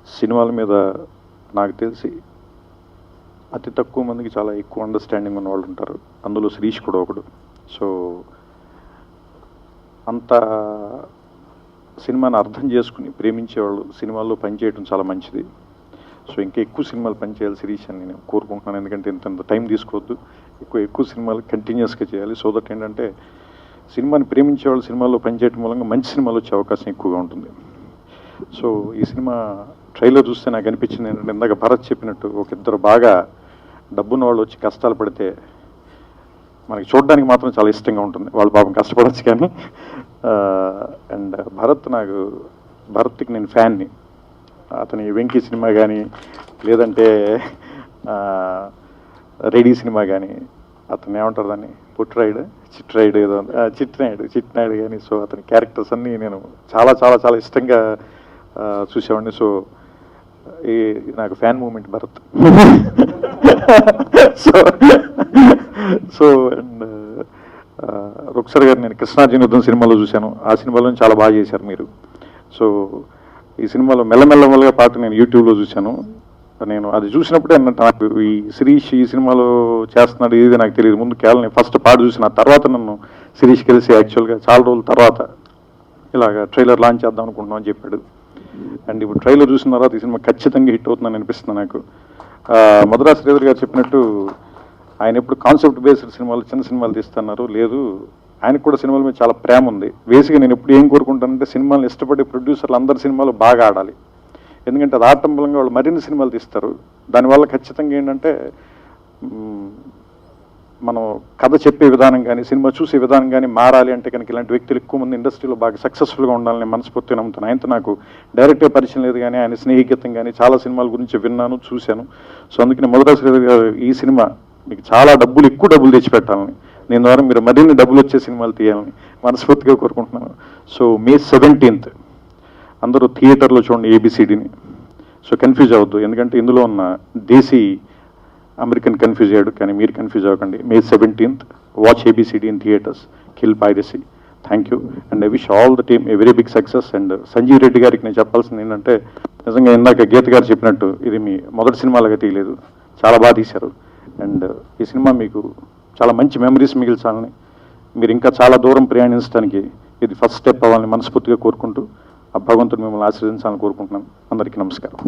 సినిమాల మీద నాకు తెలిసి అతి తక్కువ మందికి చాలా ఎక్కువ అండర్స్టాండింగ్ ఉన్న వాళ్ళు ఉంటారు. అందులో శిరీష్ కూడా ఒకడు. సో అంత సినిమాని అర్థం చేసుకుని ప్రేమించేవాళ్ళు సినిమాల్లో పనిచేయడం చాలా మంచిది. సో ఇంకా ఎక్కువ సినిమాలు పనిచేయాలి శిరీష్ అని నేను కోరుకుంటున్నాను. ఎందుకంటే ఇంత టైం తీసుకోవద్దు, ఎక్కువ సినిమాలు కంటిన్యూస్గా చేయాలి. సో దట్ ఏంటంటే సినిమాని ప్రేమించేవాళ్ళు సినిమాల్లో పనిచేయడం మూలంగా మంచి సినిమాలు వచ్చే అవకాశం ఎక్కువగా ఉంటుంది. సో ఈ సినిమా ట్రైలర్ చూస్తే నాకు అనిపించింది ఏంటంటే, ఇందాక భరత్ చెప్పినట్టు ఒక ఇద్దరు బాగా డబ్బున్న వాళ్ళు వచ్చి కష్టాలు పడితే మనకి చూడడానికి మాత్రం చాలా ఇష్టంగా ఉంటుంది. వాళ్ళు పాపం కష్టపడచ్చు కానీ. అండ్ భరత్కి నేను ఫ్యాన్ని. అతని వెంకీ సినిమా కానీ, లేదంటే రెడీ సినిమా కానీ, అతను ఏమంటారు దాన్ని, చిట్రాయుడు ఏదో చిట్నాయుడు కానీ. సో అతని క్యారెక్టర్స్ అన్నీ నేను చాలా చాలా చాలా ఇష్టంగా చూసేవాడిని. సో నాకు fan moment Bharat. So and Ruksar గారు నేను కృష్ణార్జున యుద్ధం సినిమాలో చూశాను. ఆ సినిమాలో చాలా బాగా చేశారు మీరు. సో ఈ సినిమాలో మెల్లమెల్లగా పాట నేను యూట్యూబ్లో చూశాను. నేను అది చూసినప్పుడే నాకు ఈ శిరీష్ ఈ సినిమాలో చేస్తున్నాడు ఇది నాకు తెలియదు. ముందు కేవలం నేను ఫస్ట్ పాట చూసిన తర్వాత నన్ను శిరీష్ కలిసి యాక్చువల్గా చాలా రోజుల తర్వాత ఇలాగ ట్రైలర్ లాంచ్ చేద్దాం అనుకుంటున్నాం అని చెప్పాడు. అండ్ ఇప్పుడు ట్రైలర్ చూసిన తర్వాత ఈ సినిమా ఖచ్చితంగా హిట్ అవుతుందని అనిపిస్తుంది నాకు. మధురా శ్రీధర్ గారు చెప్పినట్టు ఆయన ఎప్పుడు కాన్సెప్ట్ బేస్డ్ సినిమాలు చిన్న సినిమాలు తీస్తున్నారు. లేదు, ఆయనకు కూడా సినిమాల మీద చాలా ప్రేమ ఉంది. బేసిక్గా నేను ఎప్పుడు ఏం కోరుకుంటానంటే సినిమాలను ఇష్టపడే ప్రొడ్యూసర్లు అందరి సినిమాలు బాగా ఆడాలి. ఎందుకంటే అది ఆడటం మూలంగా వాళ్ళు మరిన్ని సినిమాలు తీస్తారు. దానివల్ల ఖచ్చితంగా ఏంటంటే మనం కథ చెప్పే విధానం కానీ సినిమా చూసే విధానం కానీ మారాలి అంటే కనుక ఇలాంటి వ్యక్తులు ఎక్కువ మంది ఇండస్ట్రీలో బాగా సక్సెస్ఫుల్గా ఉండాలని మనస్ఫూర్తిగా నమ్ముతాను. ఆయనతో నాకు డైరెక్ట్గా పరిచయం లేదు కానీ ఆయన స్నేహితం కానీ చాలా సినిమాల గురించి విన్నాను, చూశాను. సో అందుకని మధురా శ్రీధర్ గారు ఈ సినిమా మీకు చాలా ఎక్కువ డబ్బులు తెచ్చిపెట్టాలని, నేను ద్వారా మీరు మరిన్ని డబ్బులు వచ్చే సినిమాలు తీయాలని మనస్ఫూర్తిగా కోరుకుంటున్నాను. సో May 17th అందరూ థియేటర్లో చూడండి ఏబిసిడిని. సో కన్ఫ్యూజ్ అవ్వద్దు, ఎందుకంటే ఇందులో ఉన్న దేశీ అమెరికన్ కన్ఫ్యూజ్ అయ్యాడు, కానీ మీరు కన్ఫ్యూజ్ అవ్వకండి. May 17th watch ABCD in theatres, kill piracy. Thank you and I wish all the team a very big success. And Sanjeev Reddy గారికి నేను చెప్పాల్సింది ఏంటంటే, నిజంగా ఇందాక గీత గారు చెప్పినట్టు ఇది మీ మొదటి సినిమాలాగా తీయలేదు, చాలా బాగా తీశారు. అండ్ ఈ సినిమా మీకు చాలా మంచి మెమరీస్ మిగిల్చాలని, మీరు ఇంకా చాలా దూరం ప్రయాణించడానికి ఇది ఫస్ట్ స్టెప్ అవ్వాలని మనస్ఫూర్తిగా కోరుకుంటూ ఆ భగవంతుడు మిమ్మల్ని ఆశీర్వదించాలని కోరుకుంటున్నాను. అందరికీ నమస్కారం.